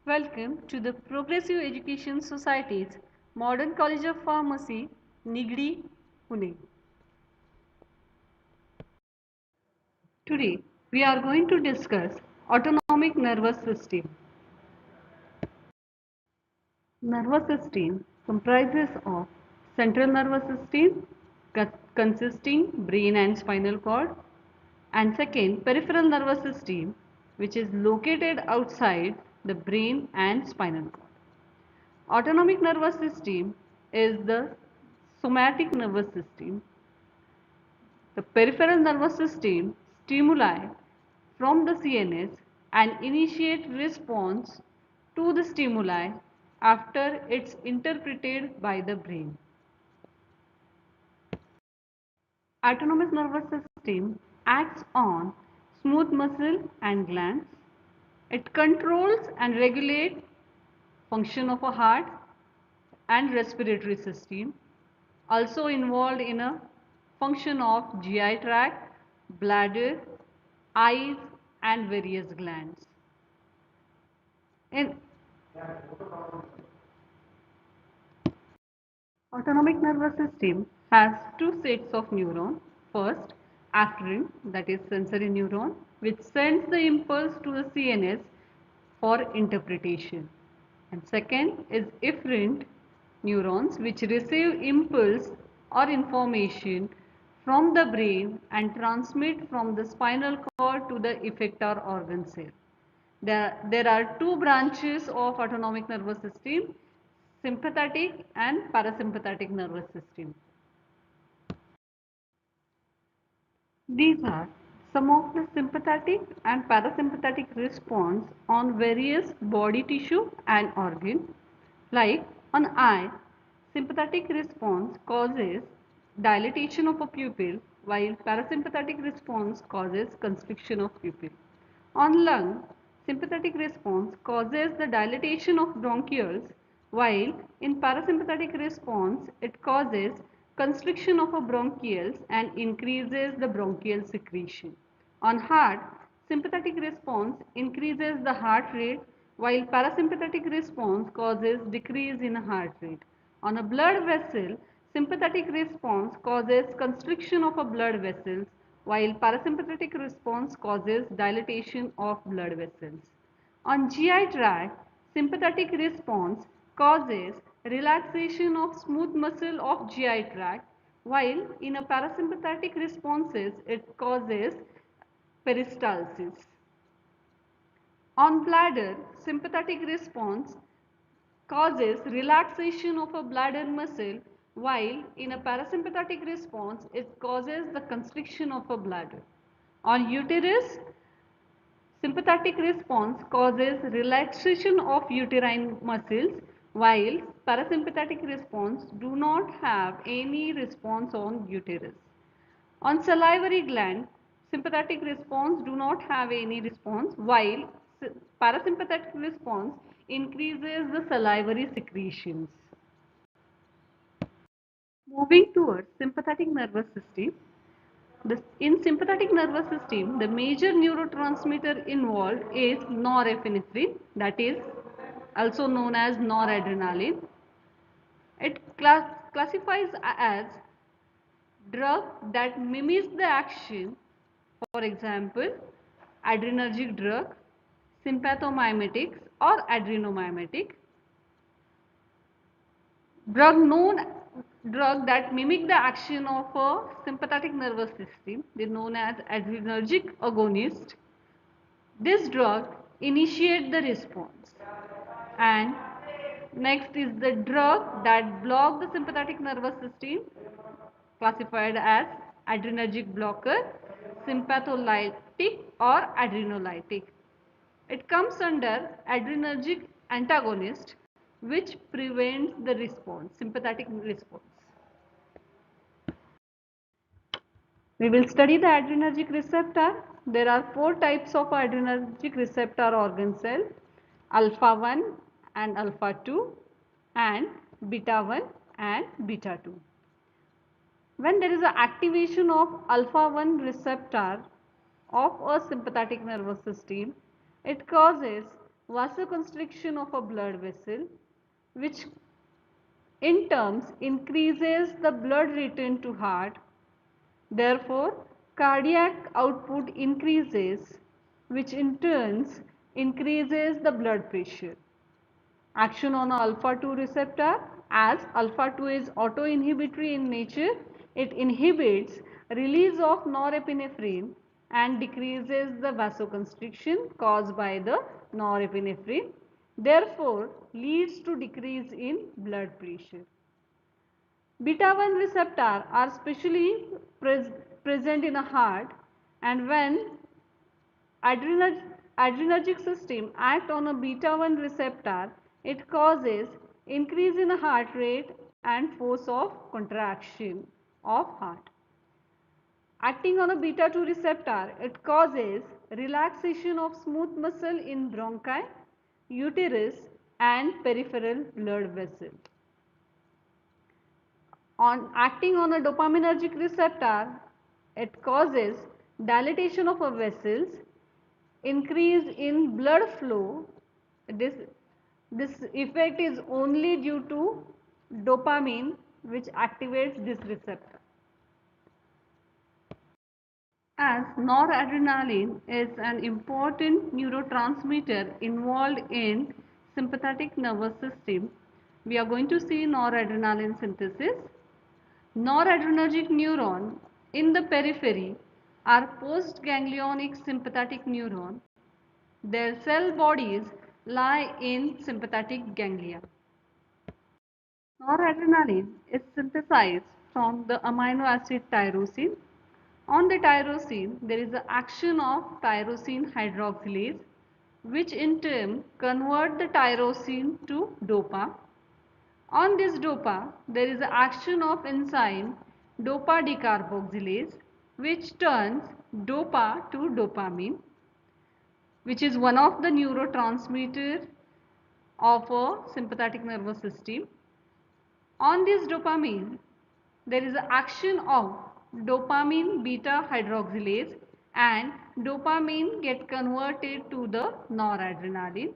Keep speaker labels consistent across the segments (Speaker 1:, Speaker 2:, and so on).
Speaker 1: Welcome to the Progressive Education Society's Modern College of Pharmacy, Nigdi, Pune. Today, we are going to discuss autonomic nervous system. Nervous system comprises of central nervous system consisting brain and spinal cord, and second peripheral nervous system which is located outside the brain and spinal cord. Autonomic nervous system is the somatic nervous system. The peripheral nervous system stimuli from the CNS and initiate response to the stimuli after it's interpreted by the brain. Autonomic nervous system acts on smooth muscle and glands. It controls and regulates function of a heart and respiratory system, also involved in a function of GI tract, bladder, eyes and various glands. In autonomic nervous system has two sets of neurons. First, afferent, that is sensory neuron, which sends the impulse to the CNS for interpretation. And second is efferent neurons, which receive impulse or information from the brain and transmit from the spinal cord to the effector organ cell. There are two branches of autonomic nervous system, sympathetic and parasympathetic nervous system. These are some of the sympathetic and parasympathetic response on various body tissue and organ. Like on eye, sympathetic response causes dilatation of a pupil while parasympathetic response causes constriction of pupil. On lung, sympathetic response causes the dilatation of bronchioles while in parasympathetic response it causes constriction of a bronchioles and increases the bronchial secretion. On heart, sympathetic response increases the heart rate while parasympathetic response causes decrease in heart rate. On a blood vessel, sympathetic response causes constriction of a blood vessels while parasympathetic response causes dilatation of blood vessels. On GI tract, sympathetic response causes relaxation of smooth muscle of GI tract while in a parasympathetic responses it causes peristalsis. On bladder, sympathetic response causes relaxation of a bladder muscle while in a parasympathetic response it causes the constriction of a bladder. On uterus, sympathetic response causes relaxation of uterine muscles while parasympathetic response do not have any response on uterus. On salivary gland, sympathetic response do not have any response while parasympathetic response increases the salivary secretions. Moving towards sympathetic nervous system, in sympathetic nervous system, the major neurotransmitter involved is norepinephrine, that is also known as noradrenaline. It classifies as drug that mimics the action, for example, adrenergic drug, sympathomimetics or adrenomymetic. Drug that mimic the action of a sympathetic nervous system, they are known as adrenergic agonist. This drug initiate the response. And next is the drug that block the sympathetic nervous system, classified as adrenergic blocker, sympatholytic or adrenolytic. It comes under adrenergic antagonist, which prevents the response, sympathetic response. We will study the adrenergic receptor. There are four types of adrenergic receptor organ cell: alpha 1 and alpha 2 and beta 1 and beta 2. When there is an activation of alpha 1 receptor of a sympathetic nervous system, it causes vasoconstriction of a blood vessel, which in terms increases the blood return to heart. Therefore, cardiac output increases, which in turn increases the blood pressure. Action on alpha 2 receptor, as alpha 2 is autoinhibitory in nature, it inhibits release of norepinephrine and decreases the vasoconstriction caused by the norepinephrine, therefore leads to decrease in blood pressure. Beta 1 receptor are specially present in a heart, and when adrenergic system act on a beta 1 receptor, it causes increase in heart rate and force of contraction of heart. Acting on a beta 2 receptor, it causes relaxation of smooth muscle in bronchi, uterus and peripheral blood vessels. On acting on a dopaminergic receptor, it causes dilatation of a vessels, increase in blood flow. This effect is only due to dopamine, which activates this receptor. As noradrenaline is an important neurotransmitter involved in sympathetic nervous system, we are going to see noradrenaline synthesis. Noradrenergic neuron in the periphery are postganglionic sympathetic neuron. Their cell bodies lie in sympathetic ganglia. Noradrenaline is synthesized from the amino acid tyrosine. On the tyrosine, there is the action of tyrosine hydroxylase, which in turn convert the tyrosine to DOPA. On this DOPA, there is the action of enzyme DOPA decarboxylase, which turns DOPA to dopamine, which is one of the neurotransmitter of a sympathetic nervous system. On this dopamine, there is action of dopamine beta hydroxylase, and dopamine get converted to the noradrenaline,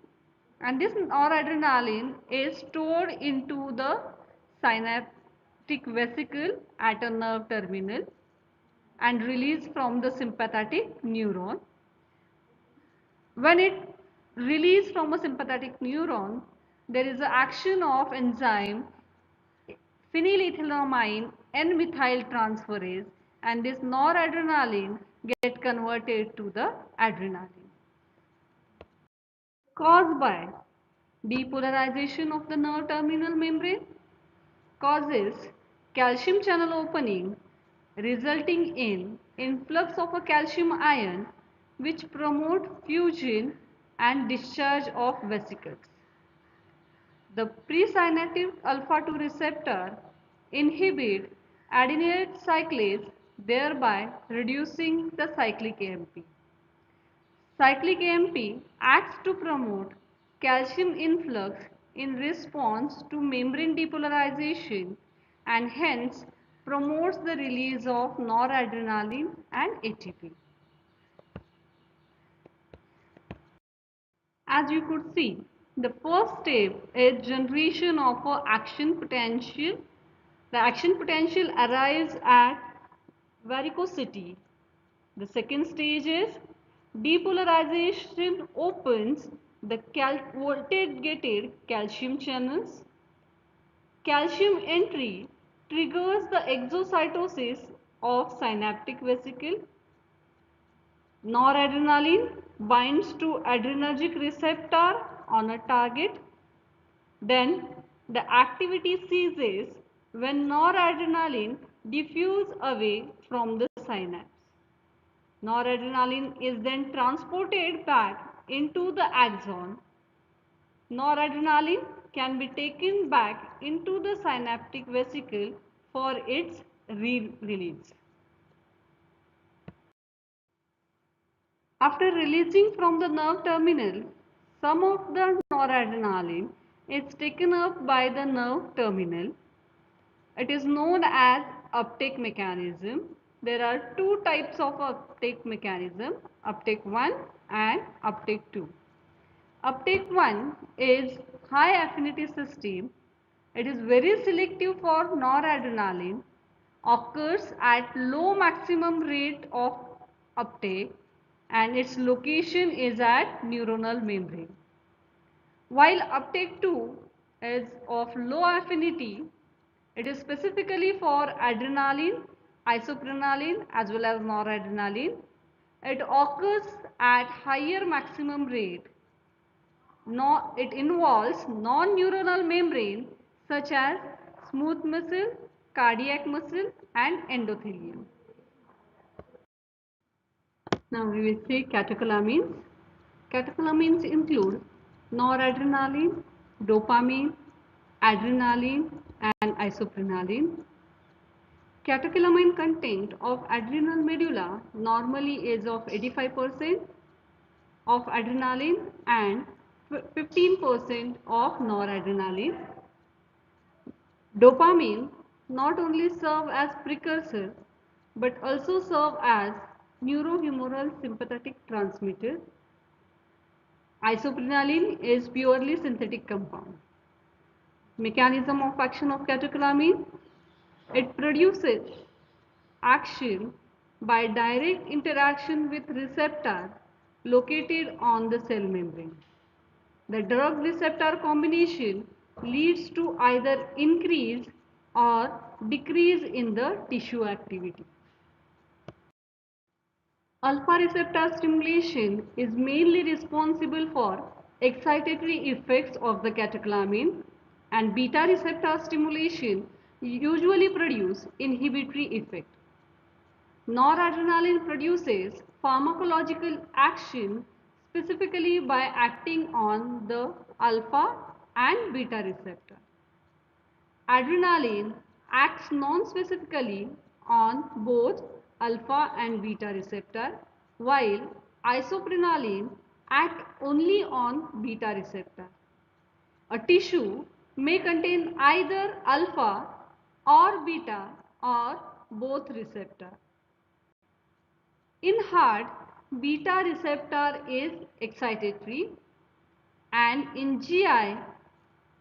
Speaker 1: and this noradrenaline is stored into the synaptic vesicle at a nerve terminal and released from the sympathetic neuron. When it released from a sympathetic neuron, there is an action of enzyme phenylethylamine N-methyl transferase, and this noradrenaline get converted to the adrenaline. Caused by depolarization of the nerve terminal membrane, causes calcium channel opening, resulting in influx of a calcium ion, which promote fusion and discharge of vesicles. The presynaptic alpha-2 receptor inhibit adenylate cyclase, thereby reducing the cyclic AMP. Cyclic AMP acts to promote calcium influx in response to membrane depolarization, and hence promotes the release of noradrenaline and ATP. As you could see, the first step is generation of a action potential. The action potential arrives at varicosity. The second stage is depolarization opens the voltage-gated calcium channels. Calcium entry triggers the exocytosis of synaptic vesicle. Noradrenaline binds to adrenergic receptor on a target. Then the activity ceases when noradrenaline diffuses away from the synapse. Noradrenaline is then transported back into the axon. Noradrenaline can be taken back into the synaptic vesicle for its release. After releasing from the nerve terminal, some of the noradrenaline is taken up by the nerve terminal. It is known as uptake mechanism. There are two types of uptake mechanism, uptake 1 and uptake 2. Uptake 1 is high affinity system. It is very selective for noradrenaline, occurs at low maximum rate of uptake, and its location is at neuronal membrane. While uptake 2 is of low affinity, it is specifically for adrenaline, isoprenaline as well as noradrenaline. It occurs at higher maximum rate. It involves non-neuronal membrane such as smooth muscle, cardiac muscle and endothelium. Now we will see catecholamines. Catecholamines include noradrenaline, dopamine, adrenaline and isoprenaline. Catecholamine content of adrenal medulla normally is of 85% of adrenaline and 15% of noradrenaline. Dopamine not only serve as precursor but also serve as neurohumoral sympathetic transmitter. Isoprenaline is purely synthetic compound. Mechanism of action of catecholamine. It produces action by direct interaction with receptor located on the cell membrane. The drug receptor combination leads to either increase or decrease in the tissue activity. Alpha receptor stimulation is mainly responsible for excitatory effects of the catecholamine, and beta receptor stimulation usually produce inhibitory effect. Noradrenaline produces pharmacological action specifically by acting on the alpha and beta receptor. Adrenaline acts non-specifically on both alpha and beta receptor, while isoprenaline acts only on beta receptor. A tissue may contain either alpha or beta or both receptor. In heart, beta receptor is excitatory, and in GI,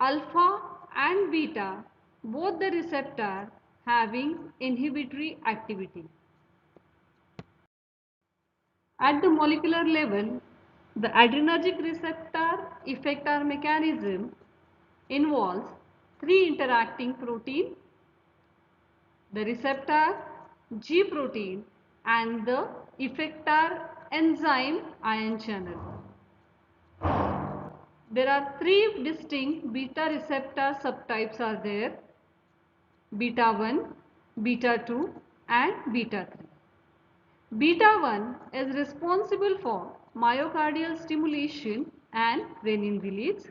Speaker 1: alpha and beta, both the receptor having inhibitory activity. At the molecular level, the adrenergic receptor effector mechanism involves three interacting protein, the receptor, G protein and the effector enzyme ion channel. There are three distinct beta receptor subtypes are there: beta 1, beta 2 and beta 3. Beta 1 is responsible for myocardial stimulation and renin release.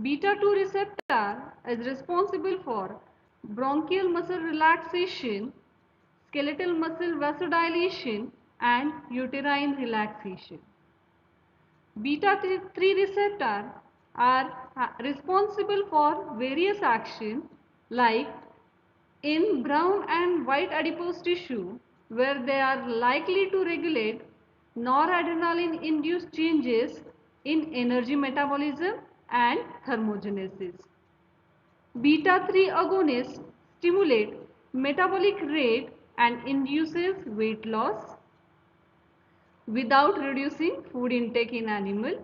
Speaker 1: Beta 2 receptor is responsible for bronchial muscle relaxation, skeletal muscle vasodilation and uterine relaxation. Beta 3 receptor are responsible for various actions like in brown and white adipose tissue, where they are likely to regulate noradrenaline induced changes in energy metabolism and thermogenesis. Beta 3 agonists stimulate metabolic rate and induces weight loss without reducing food intake in animal.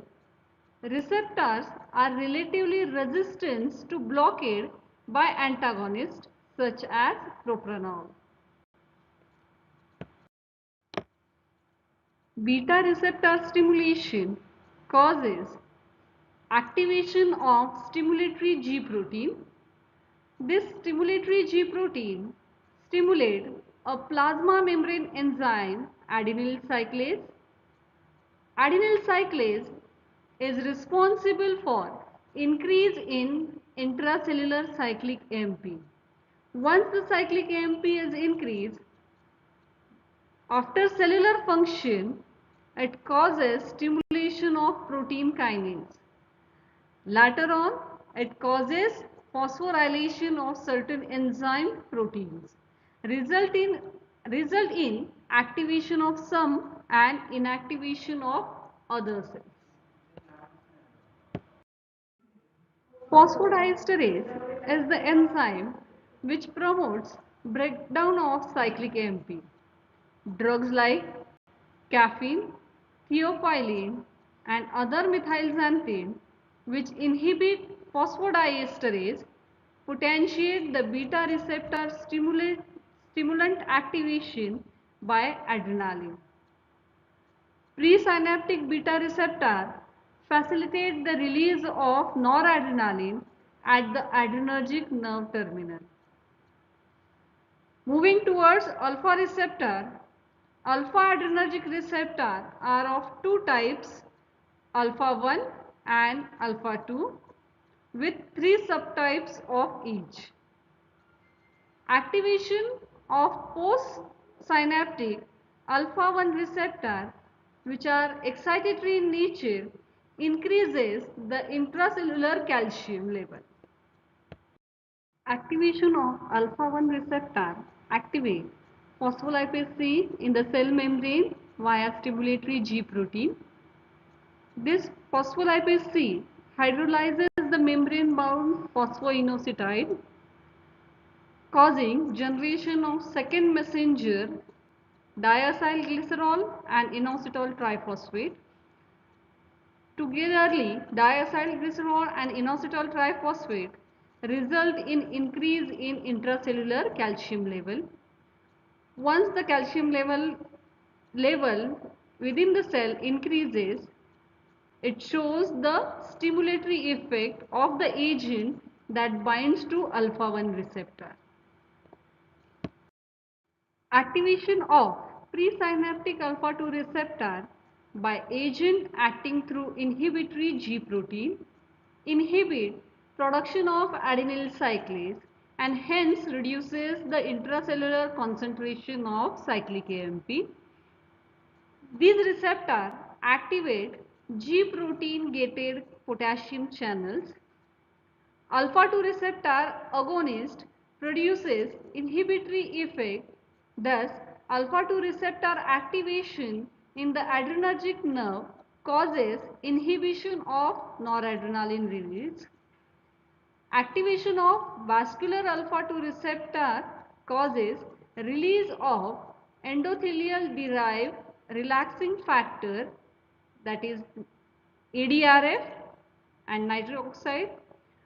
Speaker 1: Receptors are relatively resistant to blockade by antagonists such as propranolol. Beta receptor stimulation causes activation of stimulatory G protein. This stimulatory G protein stimulates a plasma membrane enzyme adenyl cyclase. Adenyl cyclase is responsible for increase in intracellular cyclic AMP. Once the cyclic AMP is increased, after cellular function, it causes stimulation of protein kinase. Later on, it causes phosphorylation of certain enzyme proteins, result in activation of some and inactivation of other cells. Phosphodiesterase is the enzyme which promotes breakdown of cyclic AMP. Drugs like caffeine, theophylline, and other methylxanthine, which inhibit phosphodiesterase, potentiate the beta receptor stimulant activation by adrenaline. Presynaptic beta receptor facilitate the release of noradrenaline at the adrenergic nerve terminal. Moving towards alpha receptor, alpha adrenergic receptor are of two types, alpha 1 and alpha 2, with three subtypes of each. Activation of postsynaptic alpha 1 receptor, which are excitatory in nature, increases the intracellular calcium level. Activation of alpha-1 receptor activate phospholipase C in the cell membrane via stimulatory G protein. This phospholipase C hydrolyzes the membrane-bound phosphoinositide, causing generation of second messenger diacylglycerol and inositol triphosphate. Togetherly, diacylglycerol and inositol triphosphate result in increase in intracellular calcium level. Once the calcium level within the cell increases, it shows the stimulatory effect of the agent that binds to alpha-1 receptor. Activation of presynaptic alpha-2 receptor by agent acting through inhibitory G protein inhibit production of adenyl cyclase and hence reduces the intracellular concentration of cyclic AMP. These receptors activate G protein gated potassium channels. Alpha 2 receptor agonist produces inhibitory effect. Thus, alpha 2 receptor activation in the adrenergic nerve causes inhibition of noradrenaline release. Activation of vascular alpha 2 receptor causes release of endothelial derived relaxing factor, that is ADRF and nitric oxide,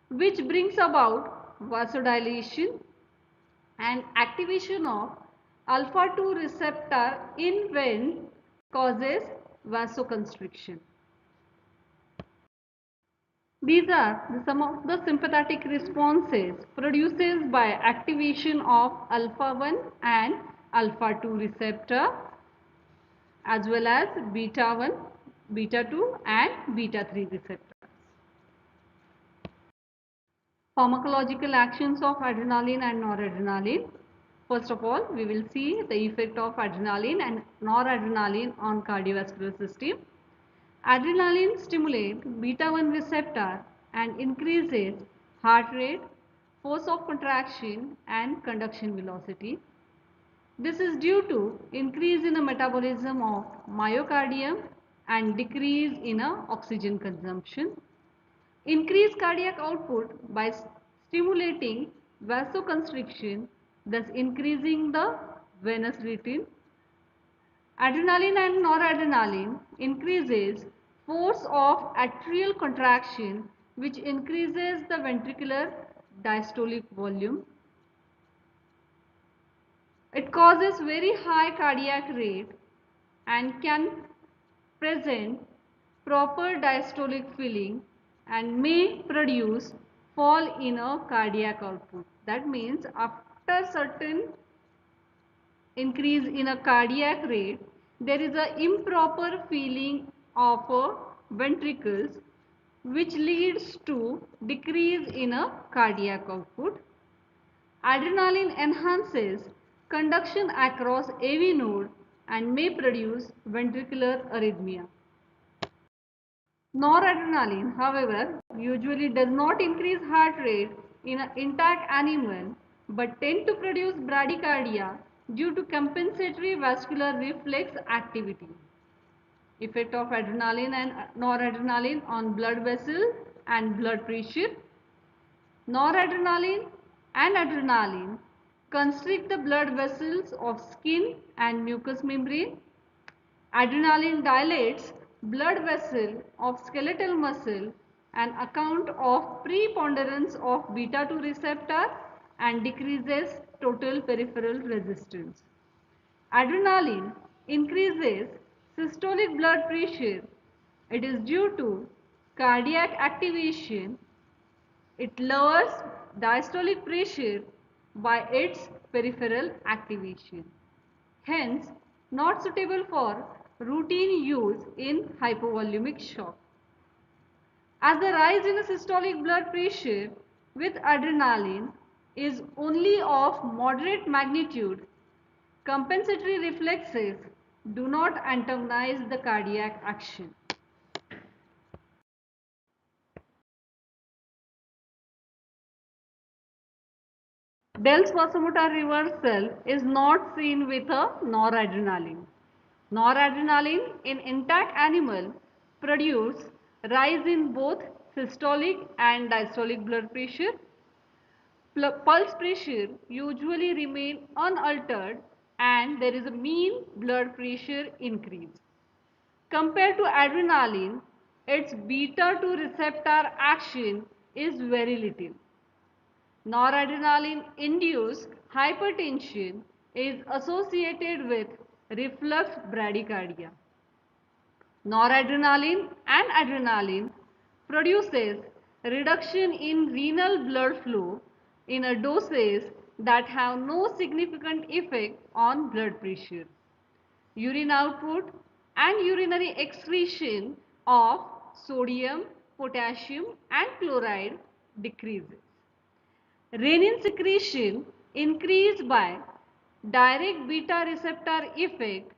Speaker 1: which brings about vasodilation, and activation of alpha 2 receptor in vein causes vasoconstriction. These are some of the sympathetic responses produced by activation of alpha 1 and alpha 2 receptor, as well as beta 1, beta 2 and beta 3 receptors. Pharmacological actions of adrenaline and noradrenaline. First of all, we will see the effect of adrenaline and noradrenaline on cardiovascular system. Adrenaline stimulates beta 1 receptor and increases heart rate, force of contraction and conduction velocity. This is due to increase in the metabolism of myocardium and decrease in oxygen consumption. Increase cardiac output by stimulating vasoconstriction, thus increasing the venous return. Adrenaline and noradrenaline increases force of atrial contraction, which increases the ventricular diastolic volume. It causes very high cardiac rate and can present proper diastolic filling and may produce fall in a cardiac output. That means after certain increase in a cardiac rate, there is an improper filling of ventricles, which leads to decrease in a cardiac output. Adrenaline enhances conduction across AV node and may produce ventricular arrhythmia. Noradrenaline, however, usually does not increase heart rate in an intact animal but tend to produce bradycardia due to compensatory vascular reflex activity. Effect of adrenaline and noradrenaline on blood vessel and blood pressure. Noradrenaline and adrenaline constrict the blood vessels of skin and mucous membrane. Adrenaline dilates blood vessel of skeletal muscle and account of preponderance of beta 2 receptor and decreases total peripheral resistance. Adrenaline increases systolic blood pressure. It is due to cardiac activation. It lowers diastolic pressure by its peripheral activation. Hence, not suitable for routine use in hypovolemic shock. As the rise in the systolic blood pressure with adrenaline is only of moderate magnitude, compensatory reflexes do not antagonize the cardiac action. Bell's vasomotor reversal is not seen with a noradrenaline. Noradrenaline in intact animal produce rise in both systolic and diastolic blood pressure. Pulse pressure usually remain unaltered and there is a mean blood pressure increase. Compared to adrenaline, its beta 2 receptor action is very little. Noradrenaline induced hypertension is associated with reflux bradycardia. Noradrenaline and adrenaline produces reduction in renal blood flow in a doses that have no significant effect on blood pressure. Urine output and urinary excretion of sodium, potassium and chloride decreases. Renin secretion increased by direct beta receptor effect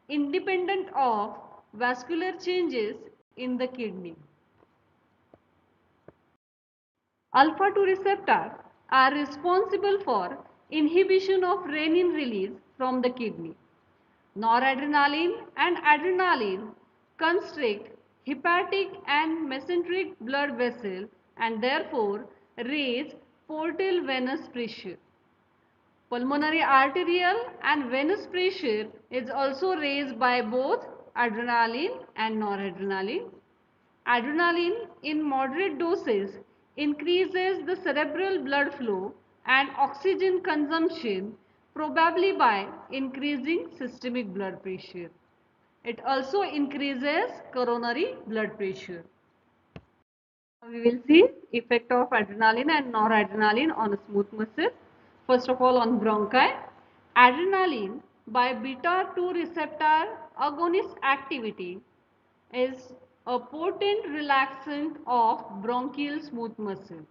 Speaker 1: independent of vascular changes in the kidney. Alpha 2 receptors are responsible for inhibition of renin release from the kidney. Noradrenaline and adrenaline constrict hepatic and mesenteric blood vessel and therefore raise portal venous pressure. Pulmonary arterial and venous pressure is also raised by both adrenaline and noradrenaline. Adrenaline in moderate doses increases the cerebral blood flow and oxygen consumption, probably by increasing systemic blood pressure. It also increases coronary blood pressure. We will see effect of adrenaline and noradrenaline on a smooth muscle. First of all, on bronchi. Adrenaline by beta 2 receptor agonist activity is a potent relaxant of bronchial smooth muscle.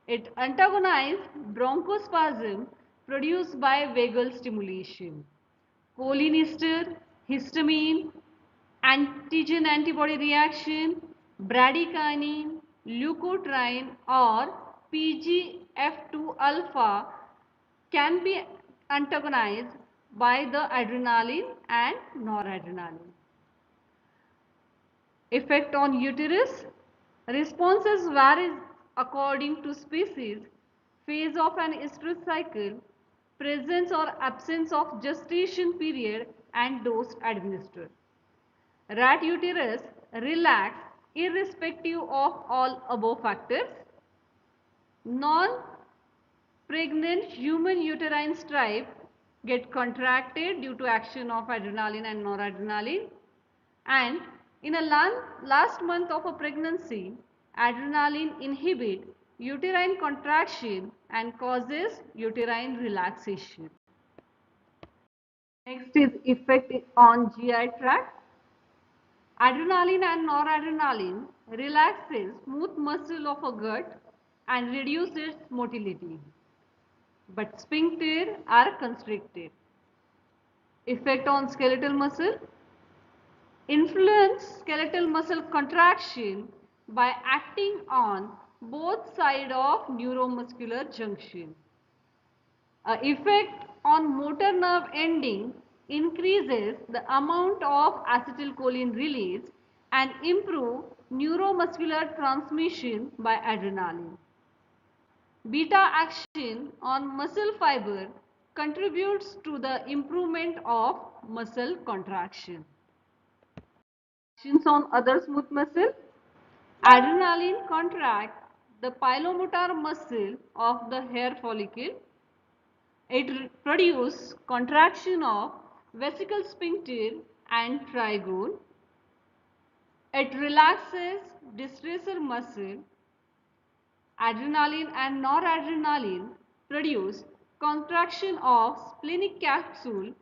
Speaker 1: It antagonizes bronchospasm produced by vagal stimulation. Cholinesterase, histamine, antigen antibody reaction, bradykinin, leukotriene or PGF2 alpha can be antagonized by the adrenaline and noradrenaline. Effect on uterus. Responses vary according to species, phase of an estrous cycle, presence or absence of gestation period and dose administered. Rat uterus relax irrespective of all above factors. Non-pregnant human uterine stripe get contracted due to action of adrenaline and noradrenaline. And in a last month of a pregnancy, adrenaline inhibit uterine contraction and causes uterine relaxation. Next is effect on GI tract. Adrenaline and noradrenaline relaxes smooth muscle of a gut and reduces motility, but sphincter are constricted. Effect on skeletal muscle. Influence skeletal muscle contraction by acting on both sides of neuromuscular junction. Effect on motor nerve ending increases the amount of acetylcholine release and improve neuromuscular transmission by adrenaline. Beta action on muscle fiber contributes to the improvement of muscle contraction. Actions on other smooth muscle. Adrenaline contracts the pilomotor muscle of the hair follicle. It produces contraction of vesical sphincter and trigone. It relaxes distressor muscle. Adrenaline and noradrenaline produce contraction of splenic capsule,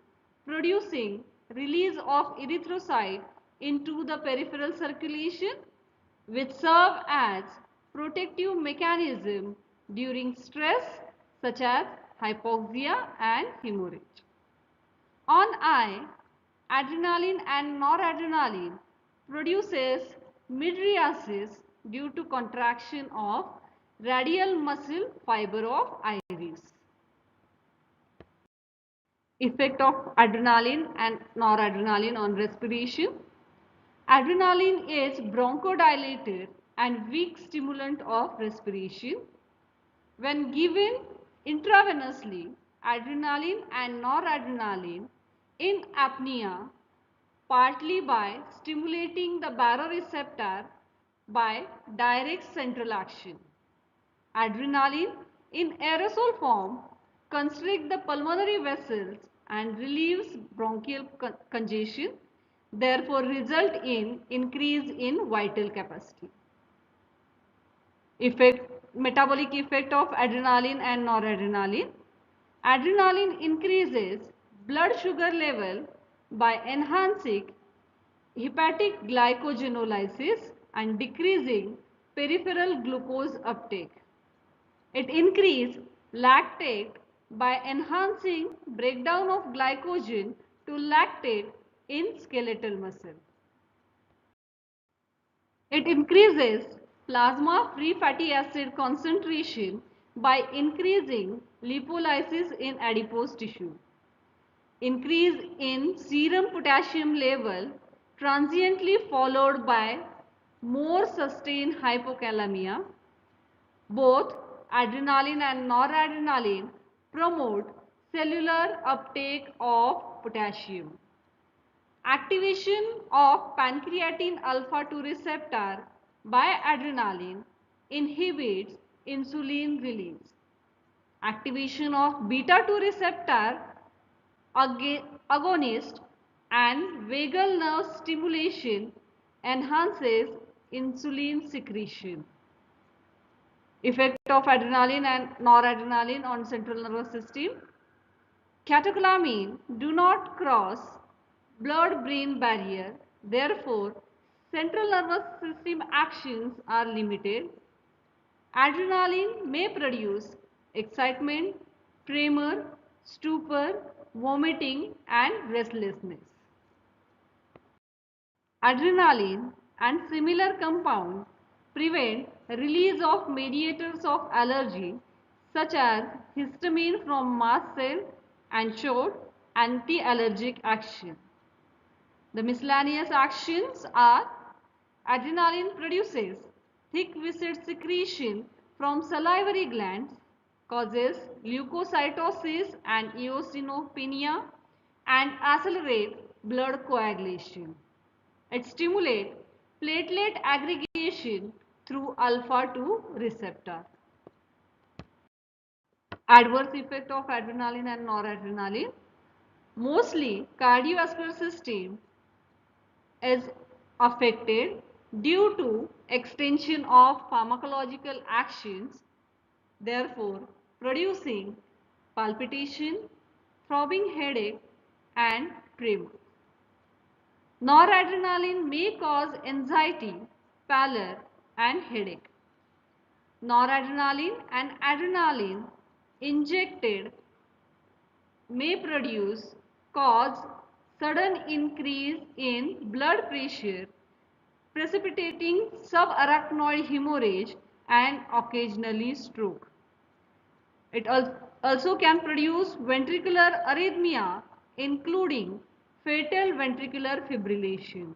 Speaker 1: producing release of erythrocyte into the peripheral circulation, which serve as protective mechanism during stress such as hypoxia and hemorrhage. On eye, adrenaline and noradrenaline produces mydriasis due to contraction of radial muscle fiber of iris. Effect of adrenaline and noradrenaline on respiration. Adrenaline is bronchodilator and weak stimulant of respiration. When given intravenously, adrenaline and noradrenaline in apnea, partly by stimulating the baroreceptor by direct central action. Adrenaline in aerosol form constricts the pulmonary vessels and relieves bronchial congestion, therefore result in increase in vital capacity. Metabolic effect of adrenaline and noradrenaline. Adrenaline increases blood sugar level by enhancing hepatic glycogenolysis and decreasing peripheral glucose uptake. It increases lactate by enhancing breakdown of glycogen to lactate in skeletal muscle. It increases plasma free fatty acid concentration by increasing lipolysis in adipose tissue. Increase in serum potassium level transiently followed by more sustained hypokalemia. Both adrenaline and noradrenaline promote cellular uptake of potassium. Activation of pancreatin alpha 2 receptor by adrenaline inhibits insulin release. Activation of beta 2 receptor agonist and vagal nerve stimulation enhances insulin secretion. Effect of adrenaline and noradrenaline on central nervous system. Catecholamine do not cross blood-brain barrier. Therefore, central nervous system actions are limited. Adrenaline may produce excitement, tremor, stupor, vomiting and restlessness. Adrenaline and similar compounds prevent release of mediators of allergy such as histamine from mast cell and short anti-allergic action. The miscellaneous actions are adrenaline produces thick viscid secretion from salivary glands, causes leukocytosis and eosinopenia and accelerates blood coagulation. It stimulates platelet aggregation through alpha 2 receptor. Adverse effect of adrenaline and noradrenaline. Mostly cardiovascular system is affected due to extension of pharmacological actions, therefore producing palpitation, throbbing headache and tremor. Noradrenaline may cause anxiety, pallor and headache. Noradrenaline and adrenaline injected may cause sudden increase in blood pressure, precipitating subarachnoid hemorrhage and occasionally stroke. It also can produce ventricular arrhythmia, including fatal ventricular fibrillation.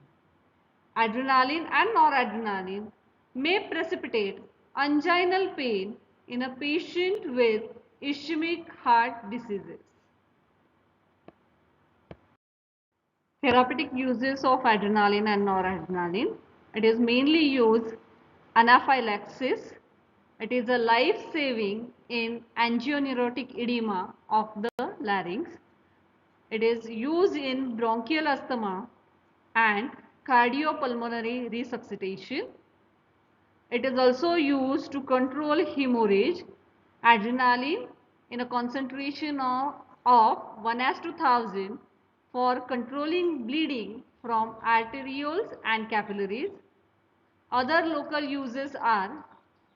Speaker 1: Adrenaline and noradrenaline may precipitate anginal pain in a patient with ischemic heart diseases. Therapeutic uses of adrenaline and noradrenaline. It is mainly used anaphylaxis. It is a life-saving in angioneurotic edema of the larynx. It is used in bronchial asthma and cardiopulmonary resuscitation. It is also used to control hemorrhage. Adrenaline in a concentration of 1:1000 for controlling bleeding from arterioles and capillaries. Other local uses are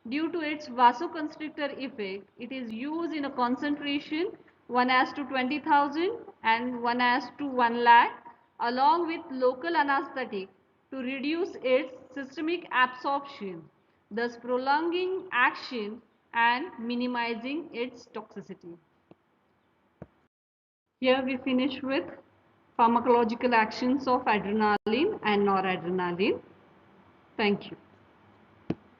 Speaker 1: due to its vasoconstrictor effect, it is used in a concentration 1:20,000 and 1:1 lakh along with local anesthetic to reduce its systemic absorption, thus prolonging action and minimizing its toxicity. Here we finish with pharmacological actions of adrenaline and noradrenaline. Thank you.